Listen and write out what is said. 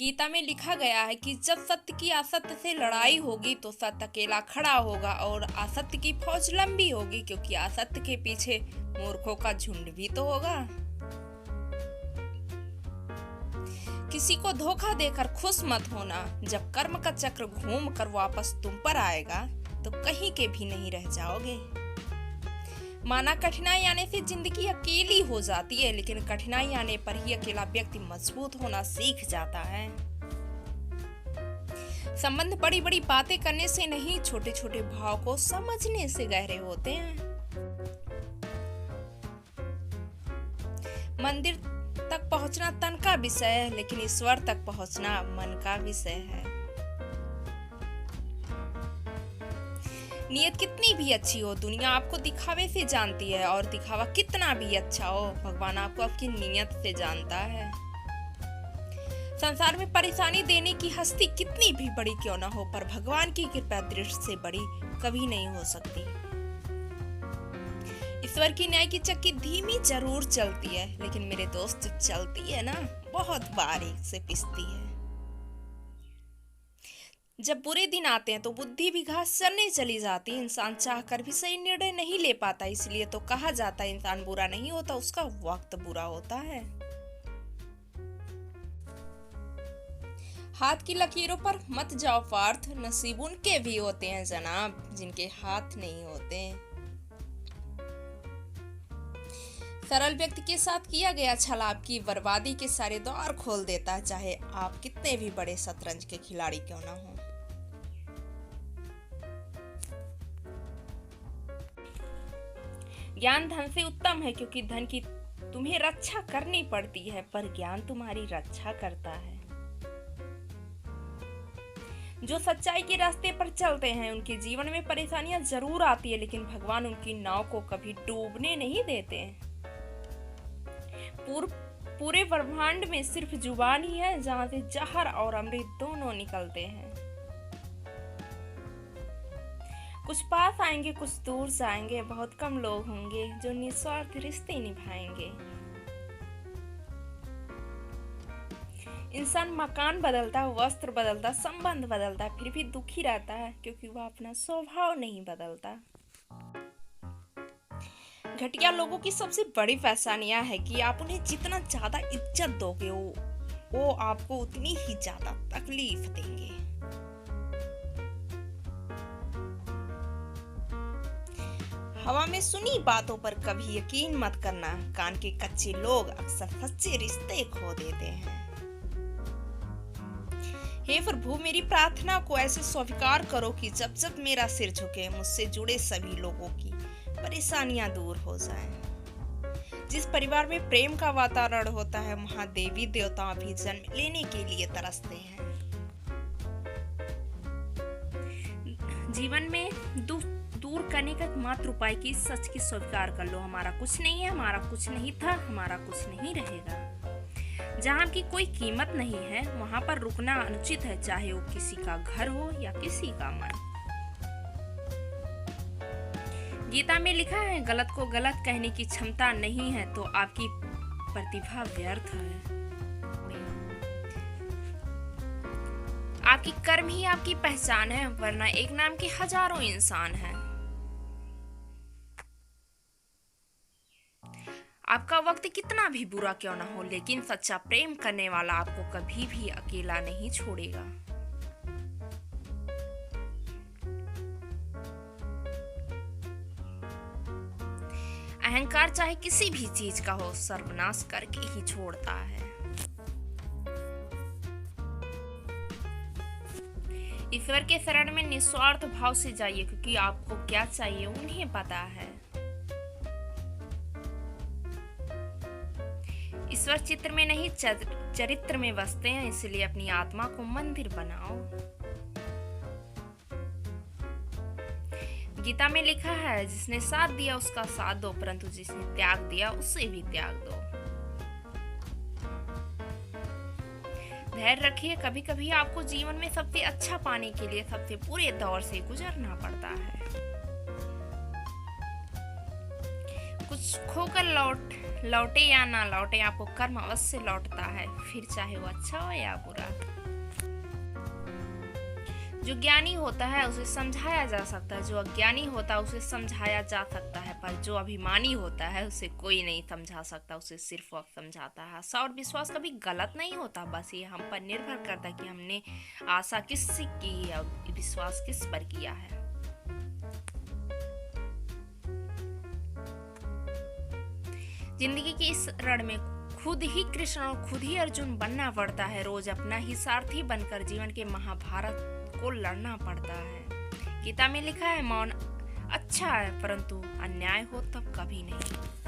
गीता में लिखा गया है कि जब सत्य की असत्य से लड़ाई होगी तो सत्य अकेला खड़ा होगा और असत्य की फौज लंबी होगी, क्योंकि असत्य के पीछे मूर्खों का झुंड भी तो होगा। किसी को धोखा देकर खुश मत होना। जब कर्म का चक्र घूम कर वापस तुम पर आएगा तो कहीं के भी नहीं रह जाओगे। माना कठिनाई आने से जिंदगी अकेली हो जाती है, लेकिन कठिनाई आने पर ही अकेला व्यक्ति मजबूत होना सीख जाता है। संबंध बड़ी बड़ी बातें करने से नहीं, छोटे छोटे भाव को समझने से गहरे होते हैं। मंदिर तक पहुंचना तन का विषय है, लेकिन ईश्वर तक पहुंचना मन का विषय है। नियत कितनी भी अच्छी हो, दुनिया आपको दिखावे से जानती है, और दिखावा कितना भी अच्छा हो, भगवान आपको आपकी नियत से जानता है। संसार में परेशानी देने की हस्ती कितनी भी बड़ी क्यों ना हो, पर भगवान की कृपा दृष्टि से बड़ी कभी नहीं हो सकती। ईश्वर की न्याय की चक्की धीमी जरूर चलती है, लेकिन मेरे दोस्त जब चलती है ना, बहुत बारीक से पिसती है। जब बुरे दिन आते हैं तो बुद्धि भी घास चरने चली जाती है। इंसान चाहकर भी सही निर्णय नहीं ले पाता, इसलिए तो कहा जाता है इंसान बुरा नहीं होता, उसका वक्त बुरा होता है। हाथ की लकीरों पर मत जाओ पार्थ, नसीब उनके भी होते हैं जनाब जिनके हाथ नहीं होते। सरल व्यक्ति के साथ किया गया छल आपकी बर्बादी के सारे द्वार खोल देता है, चाहे आप कितने भी बड़े शतरंज के खिलाड़ी क्यों ना हो। ज्ञान धन से उत्तम है, क्योंकि धन की तुम्हें रक्षा करनी पड़ती है, पर ज्ञान तुम्हारी रक्षा करता है। जो सच्चाई के रास्ते पर चलते हैं उनके जीवन में परेशानियां जरूर आती है, लेकिन भगवान उनकी नाव को कभी डूबने नहीं देते। पूरे ब्रह्मांड में सिर्फ जुबान ही है जहां से जहर और अमृत दोनों निकलते हैं। कुछ पास आएंगे, कुछ दूर जाएंगे, बहुत कम लोग होंगे जो निस्वार्थ रिश्ते निभाएंगे। इंसान मकान बदलता, वस्त्र बदलता, संबंध बदलता, फिर भी दुखी रहता है, क्योंकि वह अपना स्वभाव नहीं बदलता। घटिया लोगों की सबसे बड़ी पहचान यह है कि आप उन्हें जितना ज्यादा इज्जत दोगे वो आपको उतनी ही ज्यादा तकलीफ देंगे। हवा में सुनी बातों पर कभी यकीन मत करना। कान के कच्चे लोग अक्सर सच्चे रिश्ते खो देते हैं। हे प्रभु, मेरी प्रार्थना को ऐसे स्वीकार करो कि जब जब मेरा सिर झुके मुझसे जुड़े सभी लोगों की परेशानियां दूर हो जाएं। जिस परिवार में प्रेम का वातावरण होता है वहां देवी देवता भी जन्म लेने के लिए तरसते हैं। जीवन में दूर करने का एकमात्र उपाय की सच की स्वीकार कर लो। हमारा कुछ नहीं है, हमारा कुछ नहीं था, हमारा कुछ नहीं रहेगा। जहाँ की कोई कीमत नहीं है वहां पर रुकना अनुचित है, चाहे वो किसी का घर हो या किसी का मन। गीता में लिखा है, गलत को गलत कहने की क्षमता नहीं है तो आपकी प्रतिभा व्यर्थ है। आपकी कर्म ही आपकी पहचान है, वरना एक नाम के हजारों इंसान हैं। आपका वक्त कितना भी बुरा क्यों ना हो, लेकिन सच्चा प्रेम करने वाला आपको कभी भी अकेला नहीं छोड़ेगा। अहंकार चाहे किसी भी चीज का हो, सर्वनाश करके ही छोड़ता है। ईश्वर के शरण में निस्वार्थ भाव से जाइए, क्योंकि आपको क्या चाहिए उन्हें पता है। ईश्वर चित्र में नहीं चरित्र में बसते हैं, इसलिए अपनी आत्मा को मंदिर बनाओ। गीता में लिखा है, जिसने साथ दिया उसका साथ दो, परंतु जिसने त्याग दिया उसे भी त्याग दो। धैर्य रखिए, कभी कभी आपको जीवन में सबसे अच्छा पाने के लिए सबसे बुरे दौर से गुजरना पड़ता है। कुछ खोकर लौटे या ना लौटे, आपको कर्म अवश्य लौटता है, फिर चाहे वो अच्छा हो या बुरा। जो ज्ञानी होता है उसे समझाया जा सकता है, जो अज्ञानी होता है उसे समझाया जा सकता है, पर जो अभिमानी होता है उसे कोई नहीं समझा सकता, उसे सिर्फ वक्त समझाता है। आशा और विश्वास कभी गलत नहीं होता, बस ये हम पर निर्भर करता है कि हमने आशा किससे की है और विश्वास किस पर किया है। जिंदगी के इस रण में खुद ही कृष्ण और खुद ही अर्जुन बनना पड़ता है। रोज अपना ही सारथी बनकर जीवन के महाभारत को लड़ना पड़ता है। गीता में लिखा है, मौन अच्छा है परंतु अन्याय हो तब कभी नहीं।